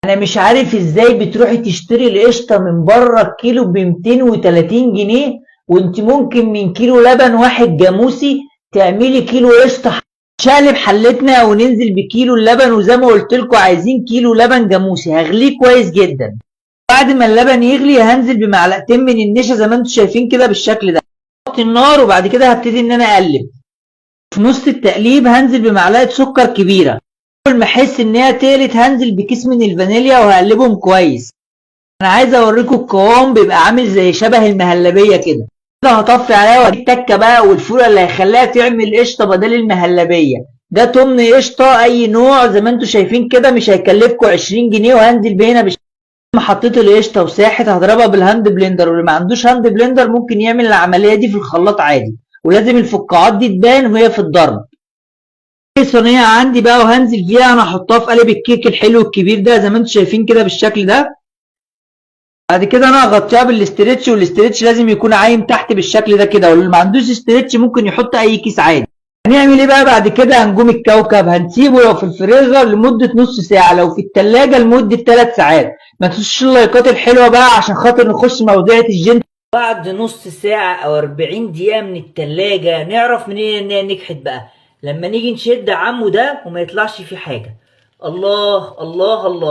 انا مش عارف ازاي بتروحي تشتري القشطه من بره الكيلو ب 230 جنيه، وانت ممكن من كيلو لبن واحد جاموسي تعملي كيلو قشطه. شقلب حلتنا وننزل بكيلو اللبن، وزي ما قلت لكم عايزين كيلو لبن جاموسي هغليه كويس جدا. بعد ما اللبن يغلي هنزل بمعلقتين من النشا زي ما انتم شايفين كده بالشكل ده. احط النار وبعد كده هبتدي ان انا اقلب. في نص التقليب هنزل بمعلقه سكر كبيره. اول ما احس ان هي تقلت هنزل بكيس من الفانيليا وهقلبهم كويس. انا عايز اوريكم القوام بيبقى عامل زي شبه المهلبيه كده. هطفي عليها واجيب تكه بقى والفوله اللي هيخليها تعمل قشطه بدل المهلبيه. ده تمن قشطه اي نوع زي ما انتم شايفين كده، مش هيكلفكم 20 جنيه، وهنزل بهنا ما حطيت القشطه وساحت هضربها بالهاند بلندر، واللي ما عندوش هاند بلندر ممكن يعمل العمليه دي في الخلاط عادي، ولازم الفقاعات دي تبان وهي في الضرب. صينيه عندي بقى وهنزل فيها انا احطها في قالب الكيك الحلو الكبير ده زي ما انتم شايفين كده بالشكل ده. بعد كده انا هغطيها بالاسترتش، والاسترتش لازم يكون عايم تحت بالشكل ده كده، واللي ما عندوش استرتش ممكن يحط اي كيس عادي. هنعمل ايه بقى بعد كده؟ هنجوم الكوكب هنسيبه لو في الفريزر لمدة نص ساعة، لو في التلاجة لمدة 3 ساعات. ما تنسوش اللايكات الحلوة بقى عشان خاطر نخش موضوعة الجن. بعد نص ساعة أو 40 دقيقة من التلاجة نعرف منين إنها نجحت بقى؟ لما نيجي نشد عمو ده وما يطلعش فيه حاجة. الله الله الله.